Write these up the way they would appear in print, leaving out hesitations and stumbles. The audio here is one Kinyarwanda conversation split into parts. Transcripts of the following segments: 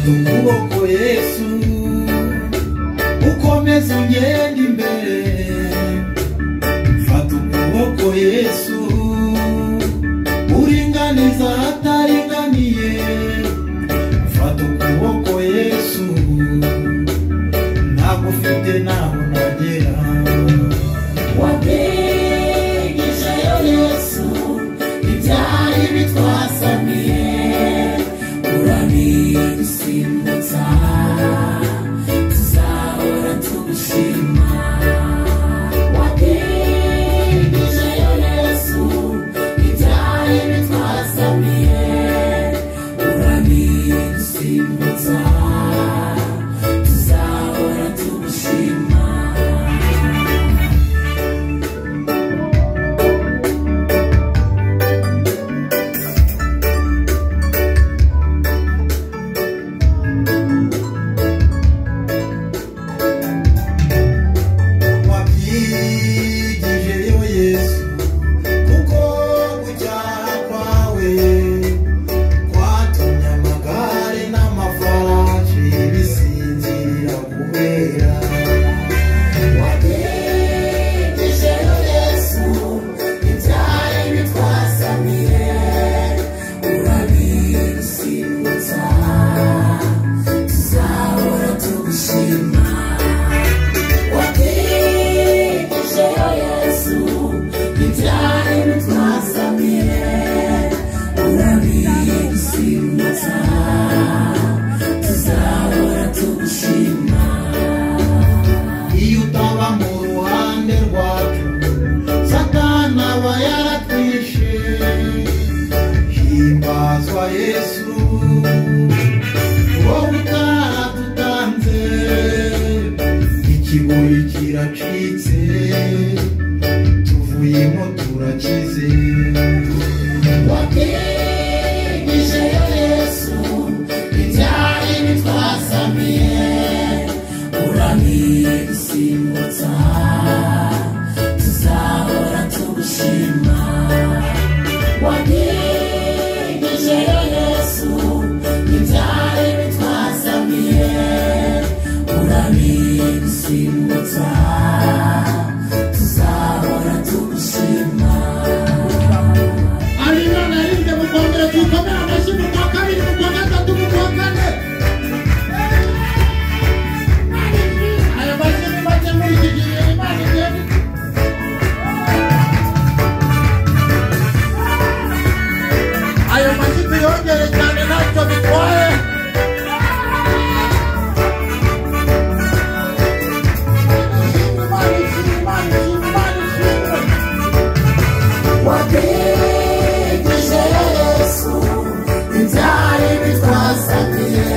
fata ukuboko Yesu ukomeze ugende imbere, fata ukuboko Yesu uringaniza ahataringaniye, fata ukuboko Yesu ntabwo ufite naho nagera. Wagejejeyo Yesu ibyari bitwasamiye, urabidusimbutsa tuzahora tugushima. Wagejejeyo Yesu ibyari bitwasamiye, urabidusimbutsa tuzahora tugushima. Yesu wowe utadutanze, ikigori kiracitse tuvuyemo turakize. Wagejejeyo Yesu ibyari bitwasamiye, urabidusimbutsa tuzahora tugushima. Wagejejeyo Yesu ibyari bitwasamiye, urabidusimbutsa tuzahora tugushima. Imana yarinde mukongera tukomere amashyi mu kwa kabiri, mu kwa gatatu, mu kwa kane. Ayo mashyi ni make muri iki gihe Imana igenda. Ayo mashyi tuyongere cyane ntacyo bitwaye. Wagejejeyo Yesu ibyari bitwasamiye,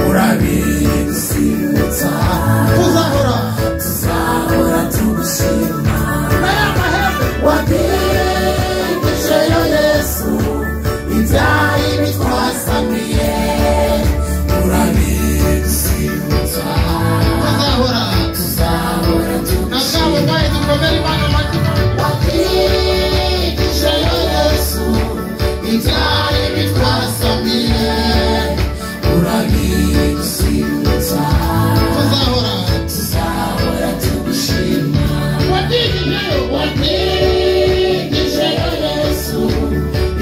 urabidusimbutsa tuzahora tugushima. Wagejejeyo Yesu ibyari bitwasamiye, urabidusimbutsa tuzahora tugushima. Wagejejeyo Yesu ibyari bitwasamiye, urabidusimbutsa tuzahora tugushima. Wagejejeyo Yesu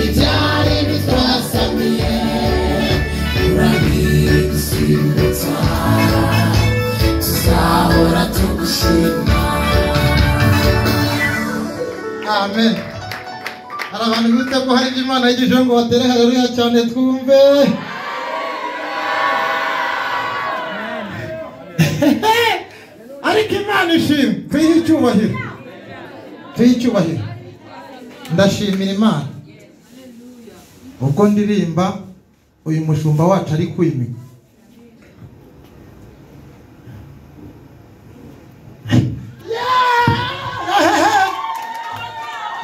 ibyari bitwasamiye, urabidusimbutsa tuzahora tugushima. Amen. Hari abantu bita ko hari ibyo Imana yigisha ngo batere haleluya cyane twumve. Ariko Imana ishimwe, tuyihe icyubahiro, tuyihe icyubahiro. Ndashimira Imana ubwo ndirimba uyu mushumba wacu ari kwimika.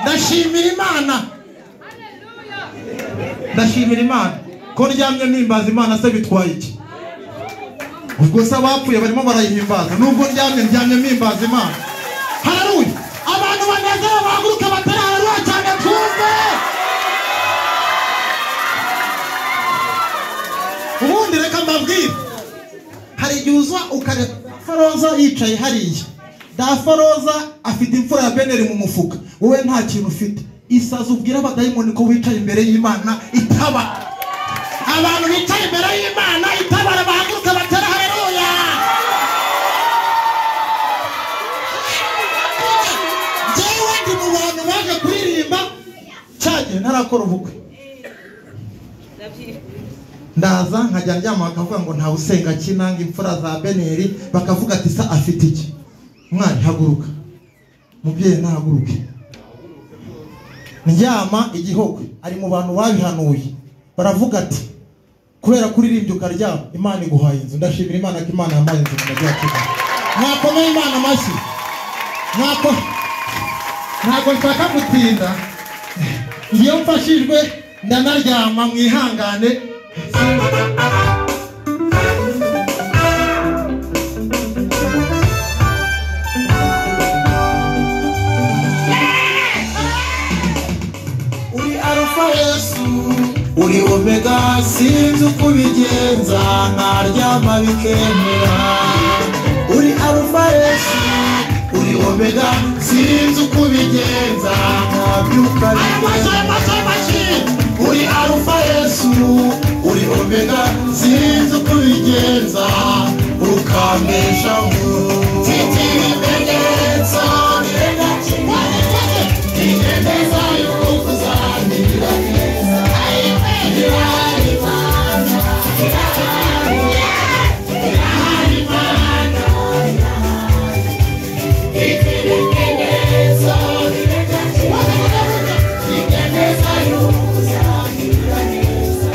Ndashimira Imana, ndashimira Imana ko ndyamye nimbaza Imana. Se bitwaye iki? Ubwo se abapfuye barimo barayihimbaza, nubwo ndyamye mpimbaza Imana. Haleluya. Abantu banezera bahaguruka batari haleluya cyane twumve. Ubundi mbabwire, hari igihe uza ukareba Foroza yicaye hariya, Daforoza afite imfura ya Beneri mu mufuka, wowe nta kintu ufite. Isaza ubwira abadayimoni ko wicaye imbere y'Imana itaba. Abantu bicaye imbere y'Imana itabara bahaguruka batera haleluya. Jewe ndi mu bantu baje kuririmba cyane ntarakora ubukwe. Ndaza nkajya njyama bakavuga ngo nta usenga kinanga imfura za Beneri, bakavuga ati sa afite iki? Mwana haguruka, mubyeyi ntahaguruke. Njyama igihogwe ari mu bantu babihanuye, baravuga ati kubera kuririmbye ukaryama Imana iguhaye inzu. Ndashimira Imana ko Imana yamaye inzu mu gihe cyo. Mwakomeye Imana amashyi. Ntabwo nshaka gutinda, iyo mfashijwe ndanaryama mwihangane. Uri Alpha Yesu, uri Omega, sinzi uko ubigenza nkaryama bikemera. Uri Alpha Yesu, uri Omega, sinzi uko ubigenza nkabyuka bikemera. Uri Alpha Yesu, uri Omega, sinzi uko ubigenza ukambeshaho. Mfite ibimenyetso birenga kimwe, binemeza yuko uzangira neza. Irahari Imana, irahari Imana, mfite ibimenyetso birenga kimwe, binemeza yuko uzangira neza.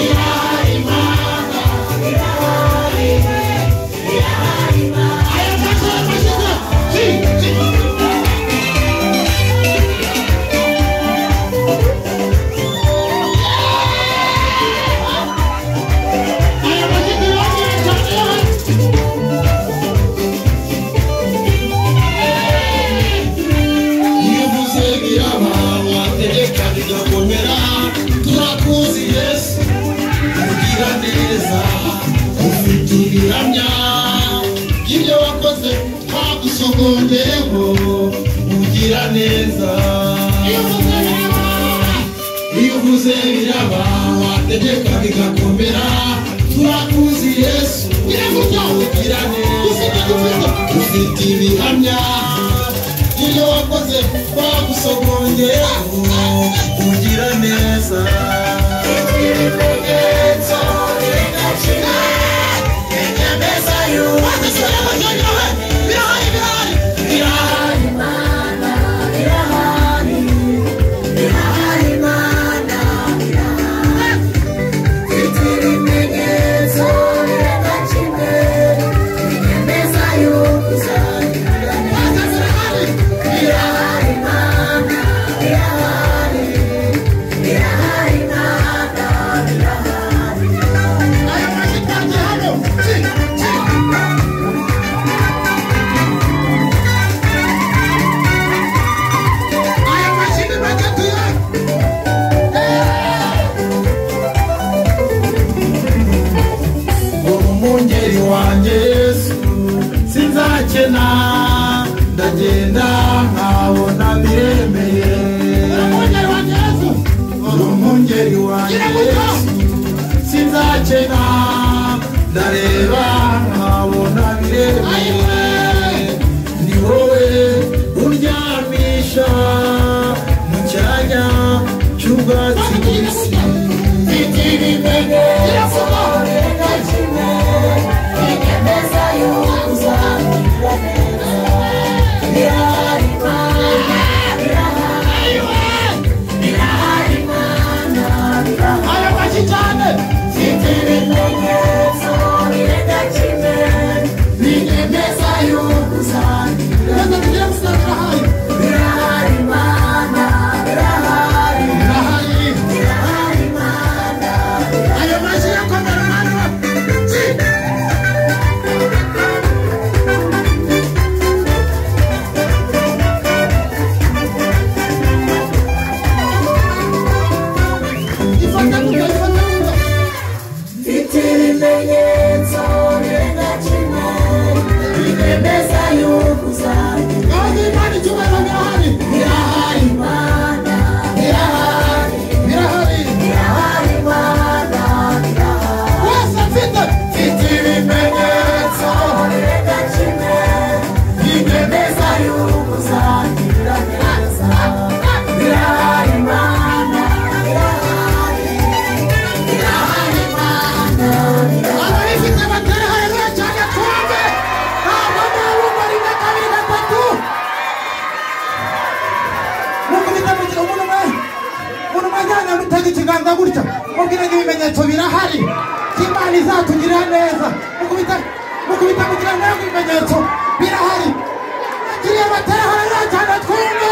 Irahari Imana, irahari Imana. Ugira neza, iyo uvuze biraba, wategeka bigakomera. Turakuzi Yesu, ugira neza, ufite ibihamya, iyo wakoze twagusogongeraho. Ugira neza, ibimenyetso bigacira, binemeza yuko ndagenda nkabona biremeye. Umungeri wanjye sinzakena, ndareba nkabona biremeye. Ni wowe undyamisha mu cyanya cy'ubwatsi bubisi. Mfite ibimenyetso birenga kimwe, binemeza yuko uzangira neza. Irahari Imana, irahari Imana, irahari cyane. Mfite ibimenyetso birenga kimwe, binemeza yuko uzangira neza. Irahari Imana, irahari Imana. Ayo mazi yakomeye. Mutanga ikiganza gutya mubwire ngo ibimenyetso birahari Imana izatugirira neza mukubita kugira ngo ibimenyetso birahari agiriye batera hano cyane twumve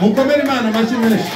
mukomere Imana amashyi menshi.